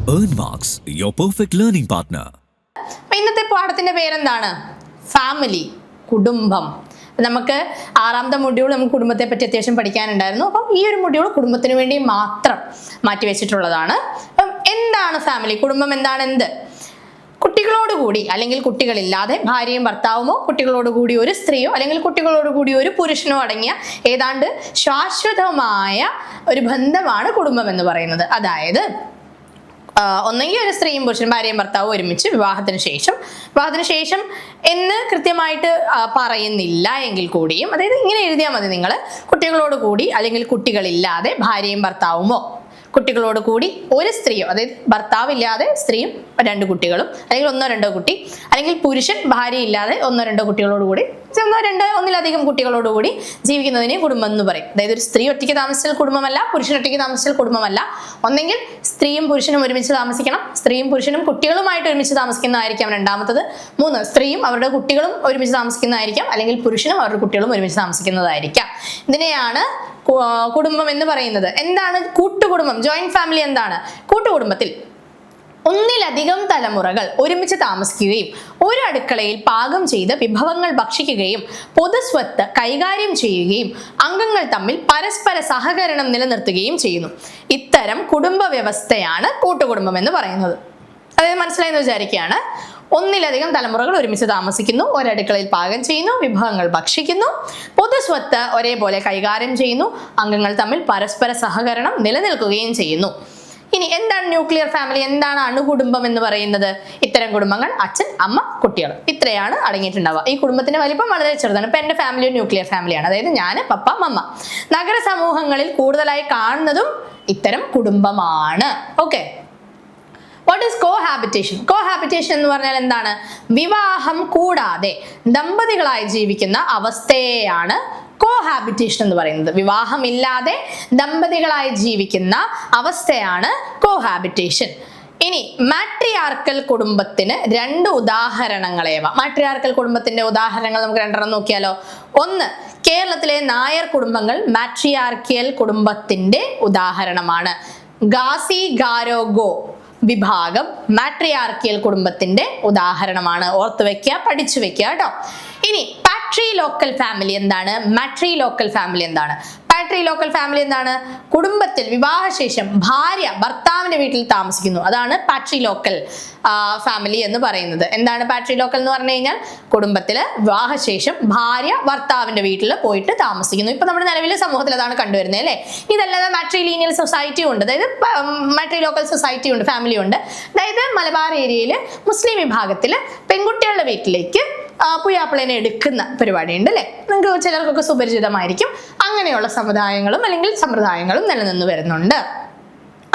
Earnmarks, your perfect learning partner. ഇന്നത്തെ പാഠത്തിന്റെ പേരെന്താണ്? ഫാമിലി, കുടുംബം. നമുക്ക് 6ാമത്തെ മൊഡ്യൂൾ നമുക്ക് കുടുംബത്തെ പറ്റി അത്യാവശ്യം പഠിക്കാനുണ്ടായിരുന്നു. അപ്പം ഈ ഒരു മൊഡ്യൂൾ കുടുംബത്തിന് വേണ്ടി മാത്രം മാറ്റിവെച്ചിട്ടുള്ളതാണ്. അപ്പം എന്താണ് ഫാമിലി? കുടുംബം എന്താണ്? കുട്ടികളോടുകൂടി അല്ലെങ്കിൽ കുട്ടികളില്ലാതെ ഭാര്യയും ഭർത്താവുമോ, കുട്ടികളോടുകൂടി ഒരു സ്ത്രീയോ അല്ലെങ്കിൽ കുട്ടികളോടുകൂടി ഒരു പുരുഷനോ അടങ്ങിയ ഏതാണ്ട് ശാശ്വതമായ ഒരു ബന്ധമാണ് കുടുംബം എന്ന് പറയുന്നത്. അതായത് ഒന്നെങ്കിൽ ഒരു സ്ത്രീയും പുരുഷനും ഭാര്യയും ഭർത്താവും ഒരുമിച്ച് വിവാഹത്തിന് ശേഷം എന്ന് കൃത്യമായിട്ട് പറയുന്നില്ല എങ്കിൽ കൂടിയും, അതായത് ഇങ്ങനെ എഴുതിയാൽ മതി നിങ്ങൾ, കുട്ടികളോട് കൂടി അല്ലെങ്കിൽ കുട്ടികളില്ലാതെ ഭാര്യയും ഭർത്താവുമോ, കുട്ടികളോട് കൂടി ഒരു സ്ത്രീയോ, അതായത് ഭർത്താവില്ലാതെ സ്ത്രീയും 2 കുട്ടികളും, അല്ലെങ്കിൽ 1-2 കുട്ടി, അല്ലെങ്കിൽ പുരുഷൻ ഭാര്യ ഇല്ലാതെ 1-2 കുട്ടികളോട് കൂടി, ഒന്നിലധികം കുട്ടികളോടുകൂടി ജീവിക്കുന്നതിനെ കുടുംബം എന്ന് പറയും. അതായത് ഒരു സ്ത്രീ ഒറ്റയ്ക്ക് താമസിച്ചാൽ കുടുംബമല്ല, പുരുഷൻ ഒറ്റയ്ക്ക് താമസിച്ചാൽ കുടുംബമല്ല. ഒന്നെങ്കിൽ സ്ത്രീയും പുരുഷനും ഒരുമിച്ച് താമസിക്കണം, സ്ത്രീയും പുരുഷനും കുട്ടികളുമായിട്ട് ഒരുമിച്ച് താമസിക്കുന്നതായിരിക്കാം രണ്ടാമത്തത്. 3, സ്ത്രീയും അവരുടെ കുട്ടികളും ഒരുമിച്ച് താമസിക്കുന്നതായിരിക്കാം, അല്ലെങ്കിൽ പുരുഷനും അവരുടെ കുട്ടികളും ഒരുമിച്ച് താമസിക്കുന്നതായിരിക്കാം. ഇതിനെയാണ് കുടുംബം എന്ന് പറയുന്നത്. എന്താണ് കൂട്ടുകുടുംബം? ജോയിന്റ് ഫാമിലി എന്താണ്? കൂട്ടുകുടുംബത്തിൽ ഒന്നിലധികം തലമുറകൾ ഒരുമിച്ച് താമസിക്കുകയും ഒരു അടുക്കളയിൽ പാകം ചെയ്ത് വിഭവങ്ങൾ ഭക്ഷിക്കുകയും പൊതുസ്വത്ത് കൈകാര്യം ചെയ്യുകയും അംഗങ്ങൾ തമ്മിൽ പരസ്പര സഹകരണം നിലനിർത്തുകയും ചെയ്യുന്നു. ഇത്തരം കുടുംബ വ്യവസ്ഥയാണ് കൂട്ടുകുടുംബം എന്ന് പറയുന്നത്. അതായത് മനസ്സിലായെന്ന് വിചാരിക്കുകയാണ്. ഒന്നിലധികം തലമുറകൾ ഒരുമിച്ച് താമസിക്കുന്നു, ഒരടുക്കളയിൽ പാകം ചെയ്യുന്നു, വിഭവങ്ങൾ ഭക്ഷിക്കുന്നു, പൊതുസ്വത്ത് ഒരേപോലെ കൈകാര്യം ചെയ്യുന്നു, അംഗങ്ങൾ തമ്മിൽ പരസ്പര സഹകരണം നിലനിൽക്കുകയും ചെയ്യുന്നു. ഇനി എന്താണ് ന്യൂക്ലിയർ ഫാമിലി? എന്താണ് അണുകുടുംബം എന്ന് പറയുന്നത്? ഇത്തരം കുടുംബങ്ങൾ അച്ഛൻ, അമ്മ, കുട്ടികൾ, ഇത്രയാണ് അടങ്ങിയിട്ടുണ്ടാവുക. ഈ കുടുംബത്തിന്റെ വലിപ്പം വളരെ ചെറുതാണ്. ഇപ്പൊ എന്റെ ഫാമിലി ഒരു ന്യൂക്ലിയർ ഫാമിലിയാണ്. അതായത് ഞാൻ, പപ്പ, മമ്മ. നഗര സമൂഹങ്ങളിൽ കൂടുതലായി കാണുന്നതും ഇത്തരം കുടുംബമാണ്. Okay, what is cohabitation? Cohabitation എന്ന് പറഞ്ഞാൽ എന്താണ്? വിവാഹം കൂടാതെ ദമ്പതികളായി ജീവിക്കുന്ന അവസ്ഥയെയാണ് കോഹാബിറ്റേഷൻ എന്ന് പറയുന്നത്. വിവാഹമില്ലാതെ ദമ്പതികളായി ജീവിക്കുന്ന അവസ്ഥയാണ് കോഹാബിറ്റേഷൻ. ഇനി മാട്രിയാർക്കൽ കുടുംബത്തിന് 2 ഉദാഹരണങ്ങളേവ. മാട്രിയാർക്കൽ കുടുംബത്തിന്റെ ഉദാഹരണങ്ങൾ നമുക്ക് 2 നോക്കിയാലോ. 1, കേരളത്തിലെ നായർ കുടുംബങ്ങൾ മാട്രിയാർക്കിയൽ കുടുംബത്തിന്റെ ഉദാഹരണമാണ്. ഗാസി ഗാരോഗോ വിഭാഗം മാട്രിയാർക്കിയൽ കുടുംബത്തിന്റെ ഉദാഹരണമാണ്. ഓർത്തു വെക്കുക, പഠിച്ചു വെക്കുക കേട്ടോ. ഇനി പാട്രിലോക്കൽ ഫാമിലി എന്താണ്? മാട്രിലോക്കൽ ഫാമിലി എന്താണ്? പാട്രിലോക്കൽ ഫാമിലി എന്താണ്? കുടുംബത്തിൽ വിവാഹശേഷം ഭാര്യ ഭർത്താവിന്റെ വീട്ടിൽ താമസിക്കുന്നു. അതാണ് പാട്രിലോക്കൽ ഫാമിലി എന്ന് പറയുന്നത്. എന്താണ് പാട്രിലോക്കൽ എന്ന് പറഞ്ഞു കഴിഞ്ഞാൽ? കുടുംബത്തില് വിവാഹശേഷം ഭാര്യ ഭർത്താവിന്റെ വീട്ടിൽ പോയിട്ട് താമസിക്കുന്നു. ഇപ്പൊ നമ്മുടെ നിലവിലെ സമൂഹത്തിൽ അതാണ് കണ്ടുവരുന്നത് അല്ലേ. ഇതല്ലാതെ മാട്രിലീനിയൽ സൊസൈറ്റി ഉണ്ട്, അതായത് മാട്രിലോക്കൽ സൊസൈറ്റി ഉണ്ട്, ഫാമിലി ഉണ്ട്. അതായത് മലബാർ ഏരിയയിൽ മുസ്ലിം വിഭാഗത്തിൽ പെൺകുട്ടികളുടെ വീട്ടിലേക്ക് പുയ്യാപ്പിളേനെ എടുക്കുന്ന പരിപാടി ഉണ്ട് അല്ലെ. നിങ്ങൾക്ക് ചിലർക്കൊക്കെ സുപരിചിതമായിരിക്കും. അങ്ങനെയുള്ള സമുദായങ്ങളും അല്ലെങ്കിൽ സമ്പ്രദായങ്ങളും നിലനിന്ന് വരുന്നുണ്ട്.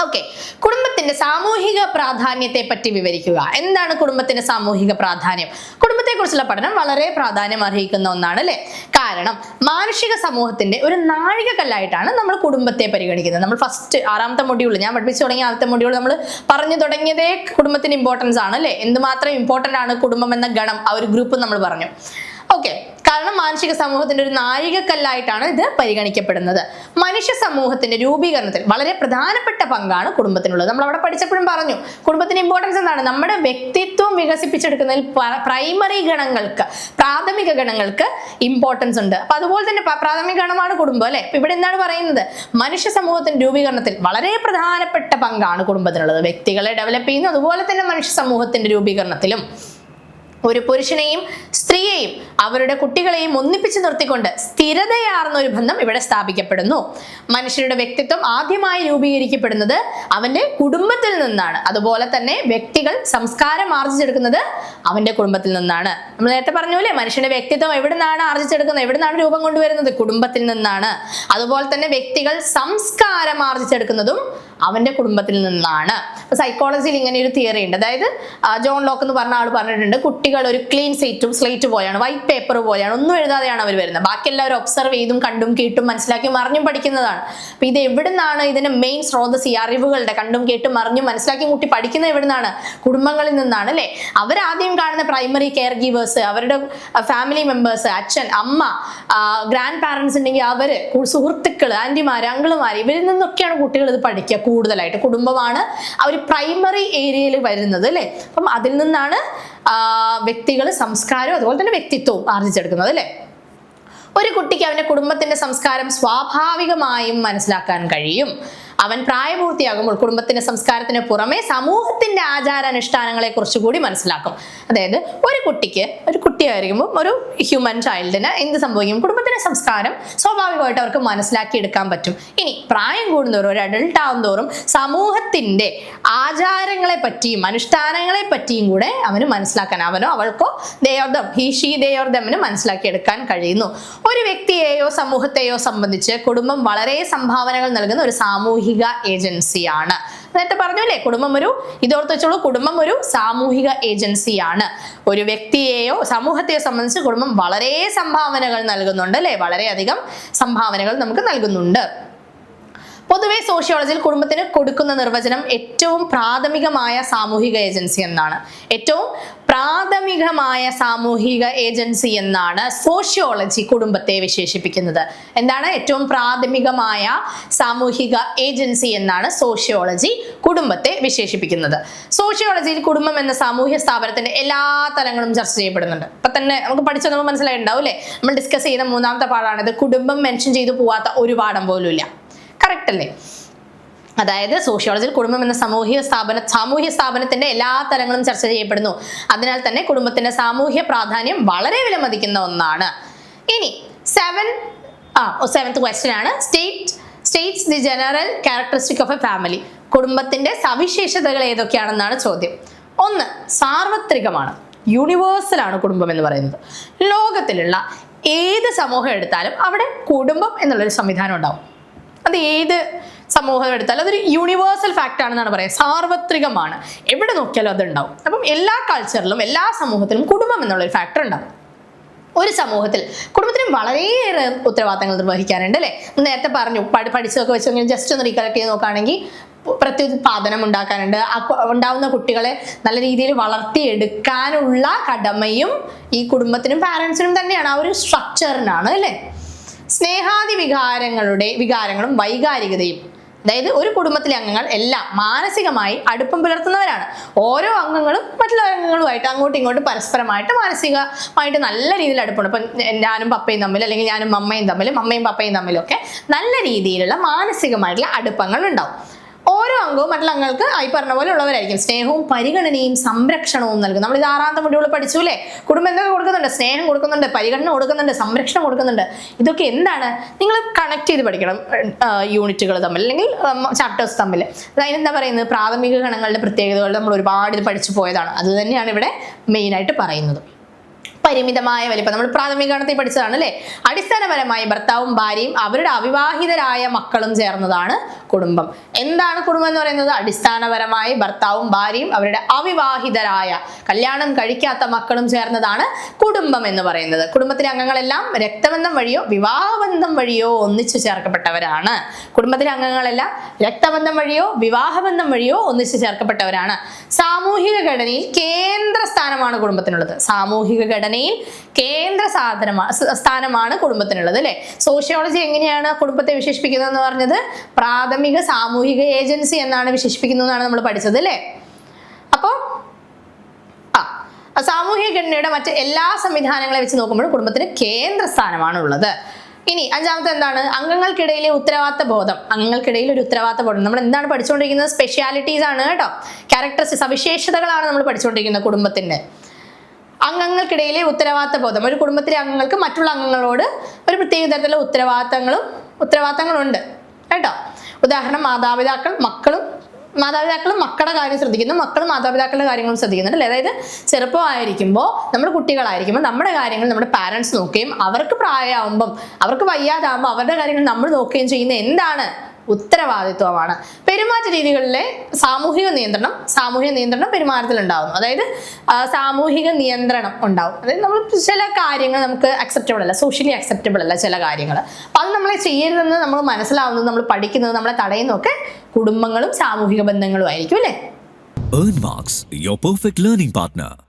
ഓക്കെ, കുടുംബത്തിന്റെ സാമൂഹിക പ്രാധാന്യത്തെ പറ്റി വിവരിക്കുക. എന്താണ് കുടുംബത്തിന്റെ സാമൂഹിക പ്രാധാന്യം? കുടുംബത്തെ കുറിച്ചുള്ള പഠനം വളരെ പ്രാധാന്യം അർഹിക്കുന്ന ഒന്നാണ് അല്ലെ. കാരണം മാനുഷിക സമൂഹത്തിന്റെ ഒരു നാഴികക്കല്ലായിട്ടാണ് നമ്മൾ കുടുംബത്തെ പരിഗണിക്കുന്നത്. നമ്മൾ ഫസ്റ്റ് 6ാമത്തെ മൊഡ്യൂൾ ഞാൻ പഠിപ്പിച്ചു തുടങ്ങിയ 6ാമത്തെ മൊഡ്യൂൾ നമ്മൾ പറഞ്ഞു തുടങ്ങിയതേ കുടുംബത്തിന് ഇമ്പോർട്ടൻസ് ആണ് അല്ലെ. എന്തുമാത്രം ഇമ്പോർട്ടന്റ് ആണ് കുടുംബം എന്ന ഗണം, ആ ഒരു ഗ്രൂപ്പ് നമ്മൾ പറഞ്ഞു. ഓക്കെ, കാരണം മാനുഷിക സമൂഹത്തിന്റെ ഒരു നാഴികക്കല്ലായിട്ടാണ് ഇത് പരിഗണിക്കപ്പെടുന്നത്. മനുഷ്യ സമൂഹത്തിന്റെ രൂപീകരണത്തിൽ വളരെ പ്രധാനപ്പെട്ട പങ്കാണ് കുടുംബത്തിനുള്ളത്. നമ്മൾ അവിടെ പഠിച്ചപ്പോഴും പറഞ്ഞു കുടുംബത്തിന് ഇമ്പോർട്ടൻസ് എന്താണ്? നമ്മുടെ വ്യക്തിത്വം വികസിപ്പിച്ചെടുക്കുന്നതിൽ പ്രൈമറി ഗണങ്ങൾക്ക്, പ്രാഥമിക ഗണങ്ങൾക്ക് ഇമ്പോർട്ടൻസ് ഉണ്ട്. അപ്പൊ അതുപോലെ തന്നെ പ്രാഥമിക ഗണമാണ് കുടുംബം അല്ലെ. ഇപ്പൊ ഇവിടെ എന്താണ് പറയുന്നത്? മനുഷ്യ സമൂഹത്തിന്റെ രൂപീകരണത്തിൽ വളരെ പ്രധാനപ്പെട്ട പങ്കാണ് കുടുംബത്തിനുള്ളത്. വ്യക്തികളെ ഡെവലപ്പ് ചെയ്യുന്നു, അതുപോലെ തന്നെ മനുഷ്യ സമൂഹത്തിന്റെ രൂപീകരണത്തിലും ഒരു പുരുഷനെയും സ്ത്രീയെയും അവരുടെ കുട്ടികളെയും ഒന്നിപ്പിച്ച് നിർത്തിക്കൊണ്ട് സ്ഥിരതയാർന്ന ഒരു ബന്ധം ഇവിടെ സ്ഥാപിക്കപ്പെടുന്നു. മനുഷ്യരുടെ വ്യക്തിത്വം ആദ്യമായി രൂപീകരിക്കപ്പെടുന്നത് അവന്റെ കുടുംബത്തിൽ നിന്നാണ്. അതുപോലെ തന്നെ വ്യക്തികൾ സംസ്കാരം ആർജിച്ചെടുക്കുന്നത് അവന്റെ കുടുംബത്തിൽ നിന്നാണ്. നമ്മൾ നേരത്തെ പറഞ്ഞൂല്ലേ, മനുഷ്യന്റെ വ്യക്തിത്വം എവിടെ നിന്നാണ് ആർജിച്ചെടുക്കുന്നത്, എവിടെ നിന്നാണ് രൂപം കൊണ്ടുവരുന്നത്? കുടുംബത്തിൽ നിന്നാണ്. അതുപോലെ തന്നെ വ്യക്തികൾ സംസ്കാരം ആർജിച്ചെടുക്കുന്നതും അവന്റെ കുടുംബത്തിൽ നിന്നാണ്. സൈക്കോളജിയിൽ ഇങ്ങനെ ഒരു തിയറി ഉണ്ട്. അതായത് ജോൺ ലോക്ക് എന്ന് പറഞ്ഞ ആൾ പറഞ്ഞിട്ടുണ്ട്, കുട്ടികൾ ഒരു ക്ലീൻ സ്ലേറ്റ് പോലെയാണ്, വൈറ്റ് പേപ്പർ പോലെയാണ്, ഒന്നും എഴുതാതെയാണ് അവർ വരുന്നത്. ബാക്കി എല്ലാവരും ഒബ്സർവ് ചെയ്തും കണ്ടും കേട്ടും മനസ്സിലാക്കിയും അറിഞ്ഞും പഠിക്കുന്നതാണ്. അപ്പൊ ഇത് എവിടുന്നാണ്? ഇതിന്റെ മെയിൻ സ്രോതസ് ഈ അറിവുകളുടെ കണ്ടും കേട്ടും അറിഞ്ഞും മനസ്സിലാക്കിയും കുട്ടി പഠിക്കുന്നത് എവിടുന്നാണ്? കുടുംബങ്ങളിൽ നിന്നാണ് അല്ലെ. അവരാദ്യം കാണുന്ന പ്രൈമറി കെയർ ഗീവേഴ്സ്, അവരുടെ ഫാമിലി മെമ്പേഴ്സ്, അച്ഛൻ, അമ്മ, ഗ്രാൻഡ് പാരന്റ്സ് ഉണ്ടെങ്കിൽ അവര്, സുഹൃത്തുക്കൾ, ആന്റിമാര്, അങ്കിളുമാര്, ഇവരിൽ നിന്നൊക്കെയാണ് കുട്ടികൾ ഇത് പഠിക്കുക. കൂടുതലായിട്ട്. കുടുംബമാണ് ആ ഒരു പ്രൈമറി ഏരിയയിൽ വരുന്നത് അല്ലേ. അപ്പം അതിൽ നിന്നാണ് വ്യക്തികൾ സംസ്കാരവും അതുപോലെ തന്നെ വ്യക്തിത്വവും ആർജിച്ചെടുക്കുന്നത് അല്ലേ. ഒരു കുട്ടിക്ക് അവന്റെ കുടുംബത്തിന്റെ സംസ്കാരം സ്വാഭാവികമായും മനസ്സിലാക്കാൻ കഴിയും. അവൻ പ്രായപൂർത്തിയാകുമ്പോൾ കുടുംബത്തിന്റെ സംസ്കാരത്തിന് പുറമെ സമൂഹത്തിന്റെ ആചാരാനുഷ്ഠാനങ്ങളെ കുറിച്ച് കൂടി മനസ്സിലാക്കും. അതായത് ഒരു കുട്ടിയായിരിക്കുമ്പോൾ ഒരു ഹ്യൂമൻ ചൈൽഡിന് എന്ത് സംഭവിക്കും, കുടുംബത്തിന്റെ സംസ്കാരം സ്വാഭാവികമായിട്ട് അവർക്ക് മനസ്സിലാക്കിയെടുക്കാൻ പറ്റും. ഇനി പ്രായം കൂടുന്തോറും, ഒരു അഡൾട്ട് ആവുന്തോറും സമൂഹത്തിന്റെ ആചാരങ്ങളെ പറ്റിയും അനുഷ്ഠാനങ്ങളെ പറ്റിയും കൂടെ അവന് മനസ്സിലാക്കാൻ, അവനോ അവൾക്കോ ദേയോർദമിന് മനസ്സിലാക്കിയെടുക്കാൻ കഴിയുന്നു. ഒരു വ്യക്തിയെയോ സമൂഹത്തെയോ സംബന്ധിച്ച് കുടുംബം വളരെ സംഭാവനകൾ നൽകുന്ന ഒരു സാമൂഹിക ഏജൻസിയാണ്. നേരത്തെ പറഞ്ഞല്ലേ, ഇതോർത്ത് വെച്ചോളൂ, കുടുംബം ഒരു സാമൂഹിക ഏജൻസിയാണ്. ഒരു വ്യക്തിയെയോ സമൂഹത്തെയോ സംബന്ധിച്ച് കുടുംബം വളരെ സംഭാവനകൾ നൽകുന്നുണ്ട് അല്ലെ, വളരെയധികം സംഭാവനകൾ നമുക്ക് നൽകുന്നുണ്ട്. പൊതുവെ സോഷ്യോളജിയിൽ കുടുംബത്തിന് കൊടുക്കുന്ന നിർവചനം ഏറ്റവും പ്രാഥമികമായ സാമൂഹിക ഏജൻസി എന്നാണ്. ഏറ്റവും പ്രാഥമികമായ സാമൂഹിക ഏജൻസി എന്നാണ് സോഷ്യോളജി കുടുംബത്തെ വിശേഷിപ്പിക്കുന്നത്. എന്താണ് ഏറ്റവും പ്രാഥമികമായ സാമൂഹിക ഏജൻസി എന്നാണ് സോഷ്യോളജി കുടുംബത്തെ വിശേഷിപ്പിക്കുന്നത്. സോഷ്യോളജിയിൽ കുടുംബം എന്ന സാമൂഹ്യ സ്ഥാപനത്തിന്റെ എല്ലാ തലങ്ങളും ചർച്ച ചെയ്യപ്പെടുന്നുണ്ട്. ഇപ്പൊ തന്നെ നമുക്ക് പഠിച്ചു നമുക്ക് മനസ്സിലായിട്ടുണ്ടാവും അല്ലെ. നമ്മൾ ഡിസ്കസ് ചെയ്യുന്ന മൂന്നാമത്തെ പാഠമാണിത്. കുടുംബം മെൻഷൻ ചെയ്തു പോവാത്ത ഒരു പാഠം പോലും ഇല്ല. കറക്റ്റ് അല്ലേ? അതായത് സോഷ്യോളജിയിൽ കുടുംബം എന്ന സാമൂഹ്യ സ്ഥാപനത്തിന്റെ എല്ലാ തലങ്ങളും ചർച്ച ചെയ്യപ്പെടുന്നു. അതിനാൽ തന്നെ കുടുംബത്തിന്റെ സാമൂഹ്യ പ്രാധാന്യം വളരെ വിലമതിക്കുന്ന ഒന്നാണ്. ഇനി സെവൻത് ക്വസ്റ്റ്യൻ ആണ്, States the general characteristic of A family. കുടുംബത്തിന്റെ സവിശേഷതകൾ ഏതൊക്കെയാണെന്നാണ് ചോദ്യം. 1, സാർവത്രികമാണ്, യൂണിവേഴ്സൽ ആണ് കുടുംബം എന്ന് പറയുന്നത്. ലോകത്തിലുള്ള ഏത് സമൂഹം എടുത്താലും അവിടെ കുടുംബം എന്നുള്ളൊരു സംവിധാനം ഉണ്ടാവും. അത് ഏത് സമൂഹം എടുത്താലും അതൊരു യൂണിവേഴ്സൽ ഫാക്റ്റ് ആണെന്നാണ് പറയുക. സാർവത്രികമാണ്, എവിടെ നോക്കിയാലും അതുണ്ടാവും. അപ്പം എല്ലാ കൾച്ചറിലും എല്ലാ സമൂഹത്തിലും കുടുംബം എന്നുള്ളൊരു ഫാക്ടർ ഉണ്ടാവും. ഒരു സമൂഹത്തിൽ കുടുംബത്തിന് വളരെയേറെ ഉത്തരവാദിത്തങ്ങൾ നിർവഹിക്കാനുണ്ട് അല്ലേ. നേരത്തെ പറഞ്ഞു, പഠിച്ചതൊക്കെ വെച്ച് ജസ്റ്റ് ഒന്ന് റീകളക്ട് ചെയ്ത് നോക്കുകയാണെങ്കിൽ പ്രത്യുത്പാദനം ഉണ്ടാക്കാനുണ്ട്. ഉണ്ടാവുന്ന കുട്ടികളെ നല്ല രീതിയിൽ വളർത്തിയെടുക്കാനുള്ള കടമയും ഈ കുടുംബത്തിനും പാരൻസിനും തന്നെയാണ്. ആ ഒരു സ്ട്രക്ചറിനാണ് അല്ലേ. സ്നേഹാദി വികാരങ്ങളും വൈകാരികതയും, അതായത് ഒരു കുടുംബത്തിലെ അംഗങ്ങൾ എല്ലാം മാനസികമായി അടുപ്പം പുലർത്തുന്നവരാണ്. ഓരോ അംഗങ്ങളും മറ്റുള്ള അംഗങ്ങളുമായിട്ട് അങ്ങോട്ടും ഇങ്ങോട്ടും പരസ്പരമായിട്ട് മാനസികമായിട്ട് നല്ല രീതിയിൽ അടുപ്പുണ്ട്. ഇപ്പം ഞാനും പപ്പയും തമ്മിൽ, അല്ലെങ്കിൽ ഞാനും അമ്മയും തമ്മിലും, അമ്മയും പപ്പയും തമ്മിലൊക്കെ നല്ല രീതിയിലുള്ള മാനസികമായിട്ടുള്ള അടുപ്പങ്ങൾ ഉണ്ടാവും. ഓരോ അംഗവും മറ്റുള്ള അംഗങ്ങൾക്ക് ഈ പറഞ്ഞ പോലെ ഉള്ളവരായിരിക്കും. സ്നേഹവും പരിഗണനയും സംരക്ഷണവും നൽകും. നമ്മൾ ഇത് 6ാമത്തെ മൊഡ്യൂളിൽ പഠിച്ചു അല്ലേ. കുടുംബം എന്തൊക്കെ കൊടുക്കുന്നുണ്ട്? സ്നേഹം കൊടുക്കുന്നുണ്ട്, പരിഗണന കൊടുക്കുന്നുണ്ട്, സംരക്ഷണം കൊടുക്കുന്നുണ്ട്. ഇതൊക്കെ എന്താണ്? നിങ്ങൾ കണക്ട് ചെയ്ത് പഠിക്കണം യൂണിറ്റുകൾ തമ്മിൽ, അല്ലെങ്കിൽ ചാപ്റ്റേഴ്സ് തമ്മിൽ. അതിനെന്താ പറയുന്നത്? പ്രാഥമിക ഗണങ്ങളുടെ പ്രത്യേകതകൾ നമ്മൾ ഒരുപാട് ഇത് പഠിച്ചു പോയതാണ്. അത് തന്നെയാണ് ഇവിടെ മെയിനായിട്ട് പറയുന്നത്. പരിമിതമായ വലിപ്പം നമ്മൾ പ്രാഥമിക ഗണത്തിൽ പഠിച്ചതാണ് അല്ലേ. അടിസ്ഥാനപരമായി ഭർത്താവും ഭാര്യയും അവരുടെ അവിവാഹിതരായ മക്കളും ചേർന്നതാണ് കുടുംബം. എന്താണ് കുടുംബം എന്ന് പറയുന്നത്? അടിസ്ഥാനപരമായി ഭർത്താവും ഭാര്യയും അവരുടെ അവിവാഹിതരായ, കല്യാണം കഴിക്കാത്ത മക്കളും ചേർന്നതാണ് കുടുംബം എന്ന് പറയുന്നത്. കുടുംബത്തിലെ അംഗങ്ങളെല്ലാം രക്തബന്ധം വഴിയോ വിവാഹബന്ധം വഴിയോ ഒന്നിച്ചു ചേർക്കപ്പെട്ടവരാണ്. കുടുംബത്തിലെ അംഗങ്ങളെല്ലാം രക്തബന്ധം വഴിയോ വിവാഹബന്ധം വഴിയോ ഒന്നിച്ചു ചേർക്കപ്പെട്ടവരാണ്. സാമൂഹിക ഘടനയിൽ കേന്ദ്ര സ്ഥാനമാണ് കുടുംബത്തിനുള്ളത്. സാമൂഹിക ഘടനയിൽ കേന്ദ്ര സ്ഥാനമാണ് കുടുംബത്തിനുള്ളത് അല്ലെ. സോഷ്യോളജി എങ്ങനെയാണ് കുടുംബത്തെ വിശേഷിപ്പിക്കുന്നത് എന്ന് പറഞ്ഞത്? പ്രാഥമിക സാമൂഹിക ഏജൻസി എന്നാണ് വിശേഷിപ്പിക്കുന്നതെന്നാണ് നമ്മൾ പഠിച്ചത് അല്ലേ. അപ്പോൾ സാമൂഹിക ഘടനയുടെ മറ്റ് എല്ലാ സംവിധാനങ്ങളെ വെച്ച് നോക്കുമ്പോൾ കുടുംബത്തിന് കേന്ദ്ര സ്ഥാനമാണ് ഉള്ളത്. ഇനി 5ാമത്തെ എന്താണ്? അംഗങ്ങൾക്കിടയിലെ ഉത്തരവാദിത്ത ബോധം. അംഗങ്ങൾക്കിടയിൽ ഒരു ഉത്തരവാദിത്ത ബോധം. നമ്മൾ എന്താണ് പഠിച്ചുകൊണ്ടിരിക്കുന്നത്? സ്പെഷ്യാലിറ്റീസ് ആണ് കേട്ടോ. ക്യാരക്ടറിസ്റ്റിക്സ്, സവിശേഷതകളാണ് നമ്മൾ പഠിച്ചുകൊണ്ടിരിക്കുന്നത് കുടുംബത്തിന്റെ. അംഗങ്ങൾക്കിടയിലെ ഉത്തരവാദിത്ത ബോധം. ഒരു കുടുംബത്തിലെ അംഗങ്ങൾക്ക് മറ്റുള്ള അംഗങ്ങളോട് ഒരു പ്രത്യേക തരത്തിലുള്ള ഉത്തരവാദിത്തങ്ങളുണ്ട് കേട്ടോ. ഉദാഹരണം, മാതാപിതാക്കളും മക്കളുടെ കാര്യം ശ്രദ്ധിക്കുന്നു, മക്കളും മാതാപിതാക്കളുടെ കാര്യങ്ങളും ശ്രദ്ധിക്കുന്നുണ്ട് അല്ലേ. അതായത് ചെറുപ്പമായിരിക്കുമ്പോൾ, നമ്മുടെ കുട്ടികളായിരിക്കുമ്പോൾ നമ്മുടെ കാര്യങ്ങൾ നമ്മുടെ പാരൻസ് നോക്കുകയും അവർക്ക് പ്രായമാകുമ്പം, അവർക്ക് വയ്യാതാകുമ്പോൾ അവരുടെ കാര്യങ്ങൾ നമ്മൾ നോക്കുകയും ചെയ്യുന്ന എന്താണ്? ഉത്തരവാദിത്വമാണ്. പെരുമാറ്റ രീതികളിലെ സാമൂഹിക നിയന്ത്രണം പെരുമാറ്റത്തിൽ ഉണ്ടാകുന്നു. അതായത് സാമൂഹിക നിയന്ത്രണം ഉണ്ടാവും. അതായത് നമ്മൾ ചില കാര്യങ്ങൾ നമുക്ക് അക്സെപ്റ്റബിൾ അല്ല, സോഷ്യലി അക്സെപ്റ്റബിൾ അല്ല ചില കാര്യങ്ങൾ. അപ്പം അത് നമ്മളെ ചെയ്യരുതെന്ന് നമ്മൾ മനസ്സിലാവുന്നത്, നമ്മൾ പഠിക്കുന്നത്, നമ്മളെ തടയുന്നതൊക്കെ കുടുംബങ്ങളും സാമൂഹിക ബന്ധങ്ങളും ആയിരിക്കും അല്ലേ. Earn Marks, your perfect learning partner.